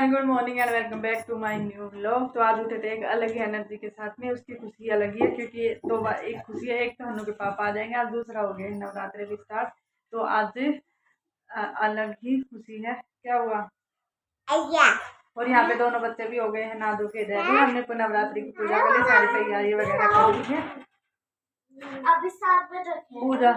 Everyone, good morning and welcome back to my new vlog. तो आज उठे थे एक अलग ही एनर्जी के साथ में। उसकी खुशी अलग ही है क्योंकि एक खुशी है, एक तो हनु के पापा आ जाएंगे, आज दूसरा हो गया नवरात्रि भी स्टार्ट। तो आज अलग ही खुशी है। क्या हुआ? और यहाँ पे दोनों बच्चे भी हो गए हैं नादू के रेडी। हमने तो नवरात्रि की पूजा के लिए सारी तैयारी वगैरह कर ली है। अभी 7 बजे पूजा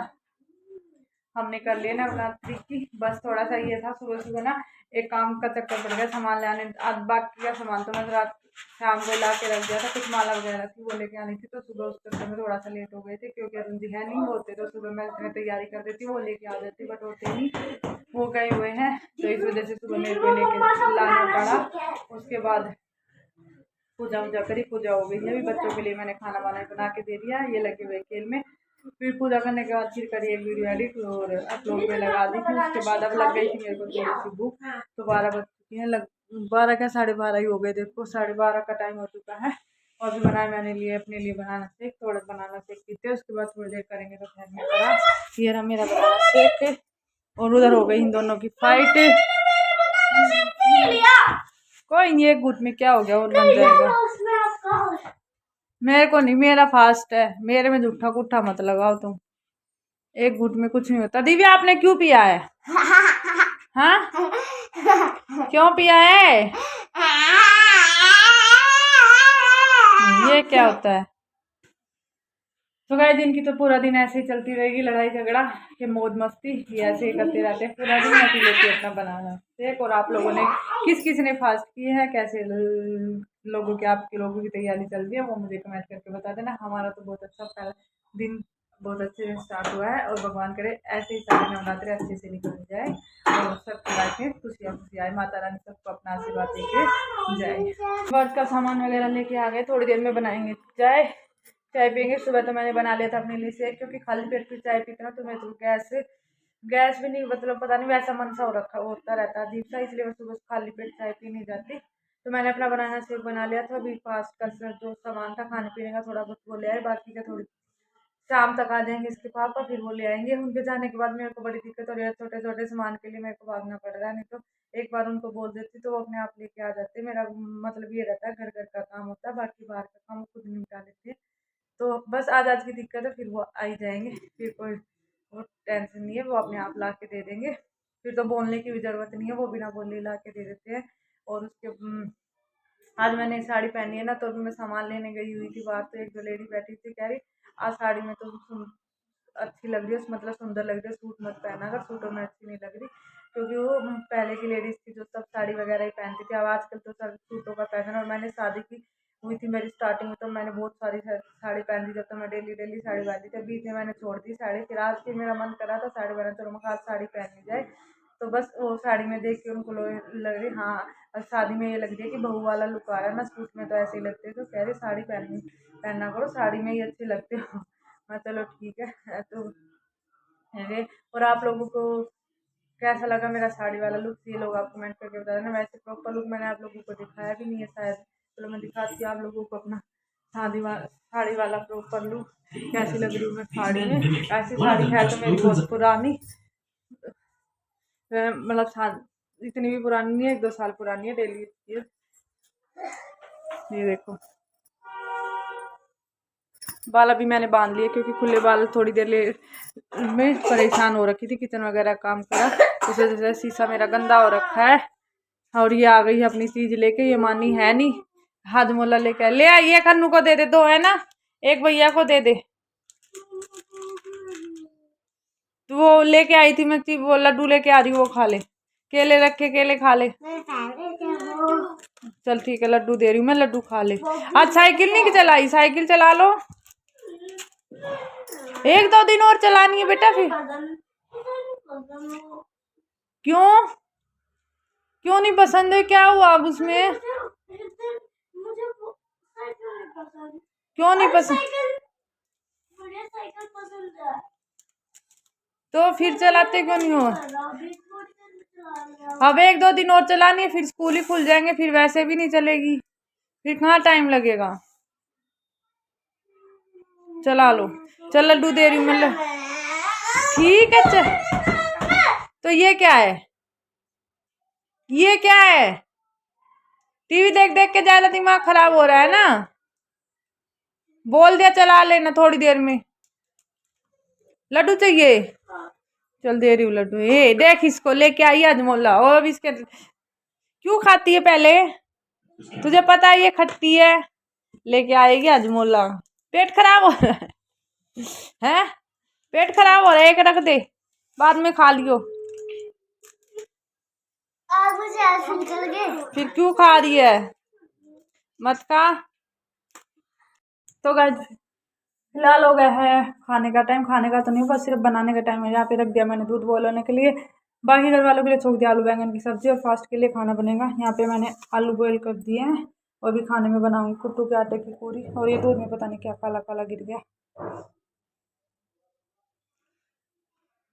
हमने कर लिया नवरात्रि की। बस थोड़ा सा ये था, सुबह सुबह ना एक काम का चक्कर पड़ गया, सामान ले आने। आज बाकी का सामान तो मैं रात शाम को ला के रख दिया था। कुछ माला वगैरह थी वो लेके आनी थी, तो सुबह उस चक्कर में थोड़ा सा लेट हो गए थे क्योंकि अरुण जी है नहीं होते तो सुबह मैं इतनी तैयारी कर देती, वो लेके आ जाती, बट होते नहीं, वो गए हुए हैं। तो इस वजह से सुबह मेरे को लेके लाना पड़ा। उसके बाद पूजा वूजा करी, पूजा हो गई है। अभी बच्चों के लिए मैंने खाना वाना बना के दे दिया, ये लगे हुए खेल में। फिर पूजा करने के बाद फिर करी एक वीडियो एडिट और अपलोड पे लगा दी थी। उसके बाद अब लग गई थी मेरे को थोड़ी सी भूख। तो 12 बज चुकी है, 12 क्या 12:30 ही हो गए। देखो 12:30 का टाइम हो चुका है। और भी बनाया मैंने लिए अपने लिए बनाना शेक, थोड़ा बनाना शेक पीते। उसके बाद थोड़ी देर करेंगे तो घर में करा ये रहा मेरा बनाना शेक। और उधर हो गई इन दोनों की फाइट। कोई नहीं, एक गुट में क्या हो गया और बन जाएगा। मेरे को नहीं, मेरा फास्ट है, मेरे में झूठा कुट्ठा मत लगाओ तुम। एक गुट में कुछ नहीं होता। दिव्या आपने क्यों पिया है? हाँ क्यों पिया है? ये क्या होता है? तो गाइस दिन की तो पूरा दिन ऐसे ही चलती रहेगी, लड़ाई झगड़ा के मौज मस्ती ये ऐसे ही करते रहते हैं पूरा दिन। ऐसी लेके अपना बनाना शेक। और आप लोगों ने किस ने फास्ट की है, कैसे लोगों की आपके लोगों की तैयारी चल रही है, वो मुझे कमेंट करके बता देना। हमारा तो बहुत अच्छा पहला दिन बहुत अच्छे से स्टार्ट हुआ है और भगवान करे ऐसे ही सारे नवरात्रि अच्छे से निकल जाए और सबकी लाइफ में खुशियाँ आए। माता रानी सबको अपना आशीर्वाद देके जाए। वर्क का सामान वगैरह लेके आ गए, थोड़ी देर में बनाएंगे चाय पियेंगे। सुबह तो मैंने बना लिया था अपने लिए शेक, क्योंकि खाली पेट की चाय पीते ना तो मैं तो गैस भी नहीं, मतलब पता नहीं वैसा मन सा हो रखा होता रहता अजीब सा, इसलिए मैं सुबह खाली पेट चाय पी नहीं जाती। तो मैंने अपना बनाना शेक बना लिया था। अभी फास्ट का जो सामान था खाने पीने का थोड़ा बहुत वो ले आए, बाकी का थोड़ी शाम तक आ जाएंगे इसके पापा, फिर वो ले आएंगे। उनके जाने के बाद मेरे को बड़ी दिक्कत हो रही है, छोटे छोटे सामान के लिए मेरे को भागना पड़ रहा है। नहीं तो एक बार उनको बोल देती तो वो अपने आप लेके आ जाते। मेरा मतलब ये रहता है घर घर का काम होता है, बाकी बाहर का काम खुद निपटा लेते। तो बस आज की दिक्कत है, फिर वो आ ही जाएंगे, फिर कोई वो टेंशन नहीं है, वो अपने आप ला के दे देंगे। फिर तो बोलने की भी ज़रूरत नहीं है, वो बिना बोलने ला के दे देते हैं। और उसके आज मैंने साड़ी पहनी है ना, तो अभी मैं सामान लेने गई हुई थी बाहर, तो एक जो लेडी बैठी थी कह रही आज साड़ी में तो अच्छी लग रही है, मतलब सुंदर लग रही है, सूट मत पहना अगर, सूटों में अच्छी नहीं लग रही। क्योंकि वो पहले की लेडीज़ थी जो सब साड़ी वगैरह ही पहनती थी। अब आजकल तो सब सूटों का फैशन। और मैंने शादी की हुई थी मेरी स्टार्टिंग में, तो मैंने बहुत सारी साड़ी पहन दी, जब तो मैं डेली साड़ी पहनती थी। बीच में मैंने छोड़ दी साड़ी, फिर आज फिर मेरा मन करा था साड़ी पहना, चलो मैं आज साड़ी पहननी जाए। तो बस वो साड़ी में देख के उनको लग रही, हाँ और शादी में ये लग रही है कि बहू वाला लुक आ रहा है ना, सूट में तो ऐसे ही लगते हैं। तो कह रही साड़ी पहनना करो, साड़ी में ही अच्छे लगते हो। मैं चलो ठीक है। तो है। और आप लोगों को कैसा लगा मेरा साड़ी वाला लुक, ये लोग आप कमेंट करके बता देना। वैसे प्रॉपर लुक मैंने आप लोगों को दिखाया भी नहीं है शायद, चलो मैं दिखाती हूँ आप लोगों को अपना साड़ी वाला प्रॉपर लुक कैसी लग रही हूँ मैं साड़ी में। ऐसी साड़ी है तो मेरी बहुत पुरानी, मतलब इतनी भी पुरानी नहीं है, 1-2 साल पुरानी है, डेली ये देखो। बाल अभी मैंने बांध लिए क्योंकि खुले बाल थोड़ी देर में परेशान हो रखी थी, किचन वगैरह काम करा, उस वजह से शीशा मेरा गंदा हो रखा है। और ये आ गई है अपनी चीज लेके, ये मानी है नहीं, हाजमोला लेके ले आइए, खन्नू को दे दे, 2 है ना, एक भैया को दे दे। तो वो लेके आई थी मैं, वो लड्डू लेके आ रही, वो खा ले, केले रखे केले खा ले। चल ठीक है, लड्डू दे रही हूँ मैं, लड्डू खा ले। आज साइकिल नहीं चलाई, साइकिल चला लो, 1-2 दिन और चलानी है बेटा। फिर क्यों नहीं पसंद है, क्या हुआ अब उसमें? क्यों नहीं पसंद? तो फिर चलाते क्यों नहीं हो? अब 1-2 दिन और चलानी है, फिर स्कूल ही खुल जाएंगे, फिर वैसे भी नहीं चलेगी, फिर कहाँ टाइम लगेगा। चला लो, चल लड्डू दे रही हूँ मैं, ठीक है। चल तो ये क्या है, ये क्या है? टीवी देख देख के ज्यादा दिमाग खराब हो रहा है ना। बोल दिया चला लेना थोड़ी देर में। लड्डू चाहिए? चल दे रही हूँ लड्डू। ए देख इसको लेके आई अजमोला। और अब इसके क्यों खाती है पहले? तुझे पता है ये खट्टी है। लेके आएगी अजमोला। पेट खराब हो रहा है? पेट खराब हो रहा है, एक रख दे, बाद में खा लियो। आज मुझे ऐसे निकल गए। फिर क्यों खा रही है? मत खा। तो गाइस फिलहाल हो गया है खाने का टाइम। खाने का तो नहीं, बस सिर्फ बनाने का टाइम है। यहाँ पे रख दिया मैंने दूध बॉयल होने के लिए। बाकी घर वालों के लिए छोड़ दिया आलू बैंगन की सब्जी, और फास्ट के लिए खाना बनेगा। यहाँ पे मैंने आलू बॉयल कर दिए हैं, और भी खाने में बनाऊंगी कुट्टू के आटे की पूरी। और ये दूध में पता नहीं क्या काला काला गिर गया।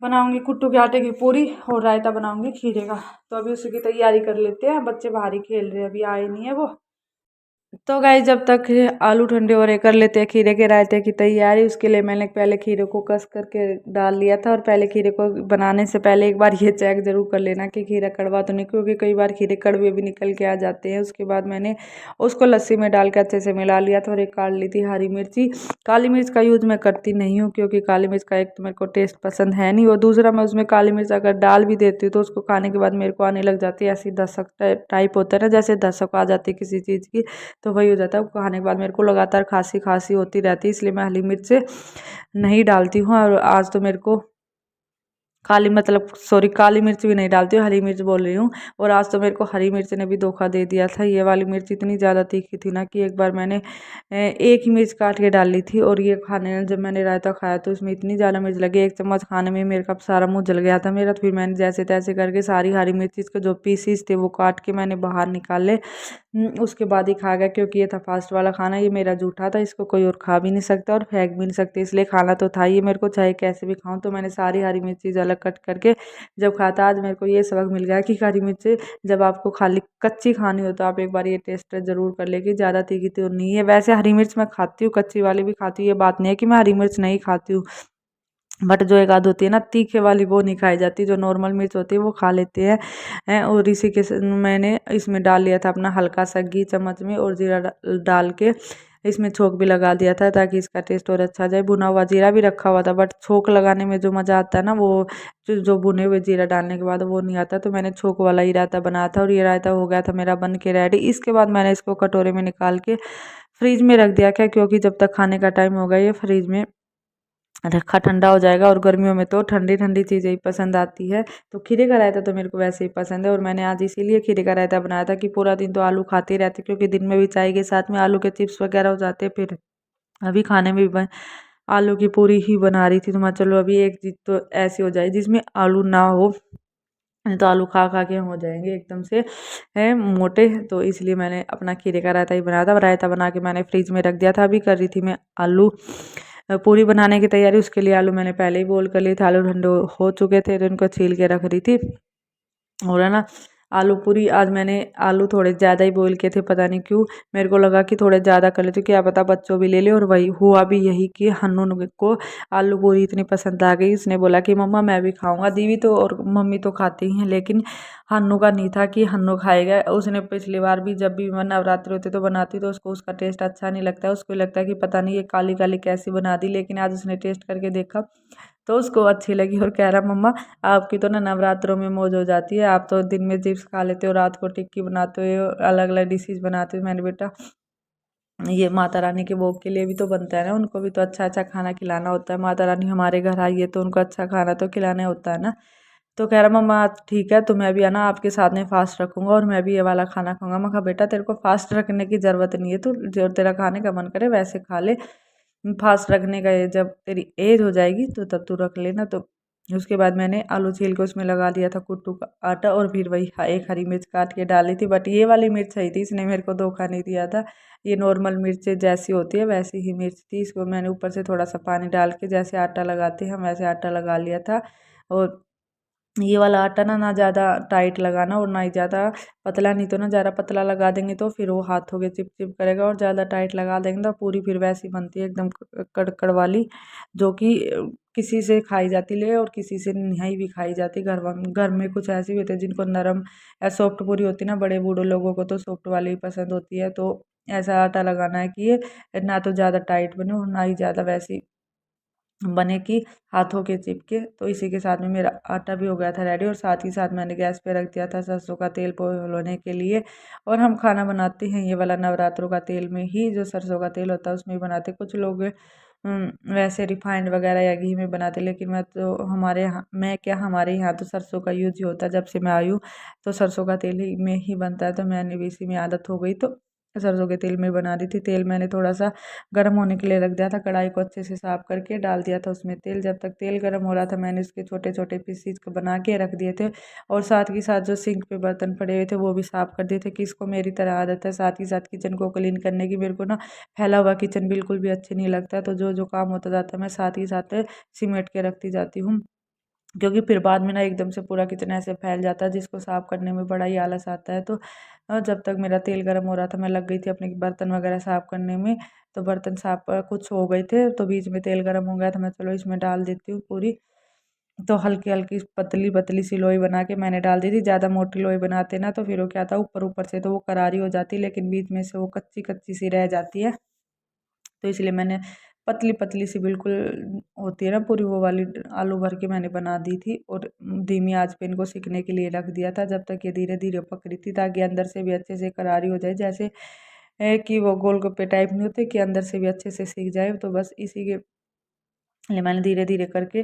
बनाऊंगी कुट्टू के आटे की पूरी, और रायता बनाऊंगी खीरे का। तो अभी उसी की तैयारी कर लेते हैं। बच्चे बाहर ही खेल रहे हैं, अभी आए नहीं है वो। तो गाइस जब तक आलू ठंडे हो रहे कर लेते हैं खीरे के रायते की तैयारी। उसके लिए मैंने पहले खीरे को कस करके डाल लिया था। और पहले खीरे को बनाने से पहले एक बार ये चेक जरूर कर लेना कि खीरा कड़वा तो नहीं, क्योंकि कई बार खीरे कड़वे भी निकल के आ जाते हैं। उसके बाद मैंने उसको लस्सी में डाल के अच्छे से मिला लिया था। और एक काट ली थी हरी मिर्ची। काली मिर्च का यूज़ मैं करती नहीं हूँ, क्योंकि काली मिर्च का एक तो मेरे को टेस्ट पसंद है नहीं, और दूसरा मैं उसमें काली मिर्च अगर डाल भी देती हूँ तो उसको खाने के बाद मेरे को आने लग जाती है ऐसी दस्तक टाइप होता है ना, जैसे दस्तक आ जाती है किसी चीज़ की। तो वही हो जाता है, खाने के बाद मेरे को लगातार खांसी खांसी होती रहती है, इसलिए मैं हरी मिर्च नहीं डालती हूँ। और आज तो मेरे को काली काली मिर्च भी नहीं डालती हूँ, हरी मिर्च बोल रही हूँ। और आज तो मेरे को हरी मिर्च ने भी धोखा दे दिया था। ये वाली मिर्च इतनी ज़्यादा तीखी थी ना कि एक बार मैंने एक ही मिर्च काट के डाल ली थी। और ये खाने जब मैंने रायता खाया तो उसमें इतनी ज़्यादा मिर्च लगी, एक चम्मच खाने में मेरे का सारा मुँह जल गया था मेरा। तो फिर मैंने जैसे तैसे करके सारी हरी मिर्च के जो पीसीस थे वो काट के मैंने बाहर निकाले। उसके बाद ही खा गया, क्योंकि ये था फास्ट वाला खाना, ये मेरा जूठा था, इसको कोई और खा भी नहीं सकता और फेंक भी नहीं सकते, इसलिए खाना तो था ये मेरे को, चाहे कैसे भी खाऊं। तो मैंने सारी हरी मिर्ची अलग कट करके जब खाता, आज मेरे को ये सबक मिल गया कि हरी मिर्च जब आपको खाली कच्ची खानी हो तो आप एक बार ये टेस्ट जरूर कर ले कि ज़्यादा तीखी तो नहीं है। वैसे हरी मिर्च मैं खाती हूँ, कच्ची वाली भी खाती हूँ, ये बात नहीं है कि मैं हरी मिर्च नहीं खाती हूँ, बट जो एक आध होती है ना तीखे वाली वो नहीं खाई जाती। जो नॉर्मल मिर्च होती है वो खा लेते हैं। और इसी के मैंने इसमें डाल लिया था अपना हल्का सा घी चम्मच में, और जीरा डाल के इसमें छोंक भी लगा दिया था ताकि इसका टेस्ट और अच्छा जाए। भुना हुआ जीरा भी रखा हुआ था, बट छोंक लगाने में जो मज़ा आता है ना वो जो भुने हुए जीरा डालने के बाद वो नहीं आता। तो मैंने छोंक वाला ही रायता बनाया था, और ये रायता हो गया था मेरा बन के रेडी। इसके बाद मैंने इसको कटोरे में निकाल के फ्रिज में रख दिया, क्या क्योंकि जब तक खाने का टाइम होगा ये फ्रिज में रखा ठंडा हो जाएगा। और गर्मियों में तो ठंडी ठंडी चीज़ें ही पसंद आती है। तो खीरे का रायता तो मेरे को वैसे ही पसंद है, और मैंने आज इसीलिए खीरे का रायता बनाया था कि पूरा दिन तो आलू खाते रहते, क्योंकि दिन में भी चाय के साथ में आलू के चिप्स वगैरह हो जाते। फिर अभी खाने में भी आलू की पूरी ही बना रही थी, तो मैं चलो अभी एक चीज़ तो ऐसी हो जाए जिसमें आलू ना हो, नहीं तो आलू खा खा के हम हो जाएंगे एकदम से है मोटे। तो इसलिए मैंने अपना खीरे का रायता ही बनाया था। रायता बना के मैंने फ्रिज में रख दिया था। अभी कर रही थी मैं आलू पूरी बनाने की तैयारी। उसके लिए आलू मैंने पहले ही बोल कर लिए थे, आलू ठंडे हो चुके थे तो इनको छील के रख रही थी। और है ना आलू पूरी आज मैंने आलू थोड़े ज़्यादा ही बॉईल किए थे, पता नहीं क्यों मेरे को लगा कि थोड़े ज़्यादा कर लेती, क्या पता बच्चों भी ले ले। और वही हुआ भी यही कि हन्नू को आलू पूरी इतनी पसंद आ गई, उसने बोला कि मम्मा मैं भी खाऊंगा। दीदी तो और मम्मी तो खाती ही हैं, लेकिन हन्नू का नहीं था कि हन्नू खाएगा। उसने पिछली बार भी जब भी मैं नवरात्रि होते तो बनाती तो उसको उसका टेस्ट अच्छा नहीं लगता है, उसको लगता है कि पता नहीं ये काली काली कैसी बना दी। लेकिन आज उसने टेस्ट करके देखा तो उसको अच्छी लगी, और कह रहा मम्मा आपकी तो ना नवरात्रों में मौज हो जाती है, आप तो दिन में चिप्स खा लेते हो, रात को टिक्की बनाते हो, अलग अलग डिशेज बनाते हो। मैंने बेटा ये माता रानी के भोग के लिए भी तो बनता है ना, उनको भी तो अच्छा अच्छा खाना खिलाना होता है। माता रानी हमारे घर आई है तो उनको अच्छा खाना तो खिलाना होता है ना। तो कह रहा मम्मा ठीक है, तो मैं भी है ना आपके साथ में फास्ट रखूंगा और मैं भी ये वाला खाना खाऊंगा। मैं कहा बेटा तेरे को फास्ट रखने की ज़रूरत नहीं है, तू जो तेरा खाने का मन करे वैसे खा ले। फास्ट रखने का जब तेरी एज हो जाएगी तो तब तू रख लेना। तो उसके बाद मैंने आलू छील के उसमें लगा दिया था कुट्टू का आटा, और फिर वही एक हरी मिर्च काट के डाली थी। बट ये वाली मिर्च सही थी, इसने मेरे को धोखा नहीं दिया था। ये नॉर्मल मिर्च जैसी होती है वैसी ही मिर्च थी। इसको मैंने ऊपर से थोड़ा सा पानी डाल के जैसे आटा लगाते हैं हम वैसे आटा लगा लिया था। और ये वाला आटा ना ज़्यादा टाइट लगाना और ना ही ज़्यादा पतला, नहीं तो ना ज़्यादा पतला लगा देंगे तो फिर वो हाथों के चिप करेगा, और ज़्यादा टाइट लगा देंगे तो पूरी फिर वैसी बनती है एकदम कड़कड़ वाली, जो कि किसी से खाई जाती ले और किसी से नहीं भी खाई जाती। घर में कुछ ऐसे भी होते हैं जिनको नरम या सॉफ्ट पूरी होती है ना, बड़े बूढ़े लोगों को तो सॉफ्ट वाली ही पसंद होती है। तो ऐसा आटा लगाना है कि ये ना तो ज़्यादा टाइट बने और ना ही ज़्यादा वैसी बने कि हाथों के चिपके। तो इसी के साथ में मेरा आटा भी हो गया था रेडी, और साथ ही साथ मैंने गैस पे रख दिया था सरसों का तेल होने के लिए। और हम खाना बनाते हैं ये वाला नवरात्रों का तेल में ही, जो सरसों का तेल होता है उसमें ही बनाते। कुछ लोग वैसे रिफाइंड वगैरह या घी में बनाते, लेकिन मैं तो हमारे यहाँ तो सरसों का यूज ही होता है। जब से मैं आई हूँ तो सरसों का तेल ही में ही बनता है, तो मैंने भी इसी में आदत हो गई, तो सरसों के तेल में बना दी थी। तेल मैंने थोड़ा सा गर्म होने के लिए रख दिया था, कढ़ाई को अच्छे से साफ करके डाल दिया था उसमें तेल। जब तक तेल गर्म हो रहा था मैंने उसके छोटे छोटे पीसीज को बना के रख दिए थे, और साथ ही साथ जो सिंक पे बर्तन पड़े हुए थे वो भी साफ कर दिए थे। कि इसको मेरी तरह आदत है साथ ही साथ किचन को क्लीन करने की। मेरे को ना फैला हुआ किचन बिल्कुल भी अच्छे नहीं लगता, तो जो जो काम होता जाता है मैं साथ ही साथ सिमेट के रखती जाती हूँ, क्योंकि फिर बाद में ना एकदम से पूरा किचन ऐसे फैल जाता है जिसको साफ करने में बड़ा ही आलस आता है। तो जब तक मेरा तेल गर्म हो रहा था मैं लग गई थी अपने बर्तन वगैरह साफ करने में। तो बर्तन साफ कुछ हो गए थे, तो बीच में तेल गर्म हो गया था, मैं चलो इसमें डाल देती हूँ पूरी। तो हल्की हल्की पतली पतली सी लोई बना के मैंने डाल दी थी। ज़्यादा मोटी लोई बनाते ना तो फिर वो क्या था, ऊपर ऊपर से तो वो करारी हो जाती, लेकिन बीच में से वो कच्ची कच्ची सी रह जाती है। तो इसलिए मैंने पतली पतली सी बिल्कुल होती है ना पूरी, वो वाली आलू भर के मैंने बना दी थी, और धीमी आंच पे इनको सिकने के लिए रख दिया था जब तक ये धीरे धीरे पक रही थी, ताकि अंदर से भी अच्छे से करारी हो जाए। जैसे कि वो गोलगप्पे टाइप नहीं होते कि अंदर से भी अच्छे से सीख जाए। तो बस इसी के लिए मैंने धीरे धीरे करके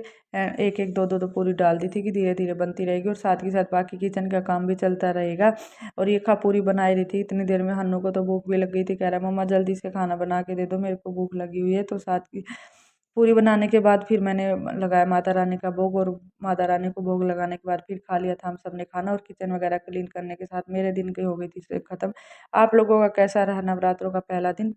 एक एक दो दो तो पूरी डाल दी थी कि धीरे धीरे बनती रहेगी, और साथ ही साथ बाकी किचन का काम भी चलता रहेगा। और ये पूरी बनाई रही थी इतनी देर में। हन्नू को तो भूख भी लग गई थी, कह रहा मम्मा जल्दी से खाना बना के दे दो, मेरे को भूख लगी हुई है। तो साथ की पूरी बनाने के बाद फिर मैंने लगाया माता रानी का भोग, और माता रानी को भोग लगाने के बाद फिर खा लिया था हम सब ने खाना, और किचन वगैरह क्लीन करने के साथ मेरे दिन की हो गई थी खत्म। आप लोगों का कैसा रहा नवरात्रों का पहला दिन?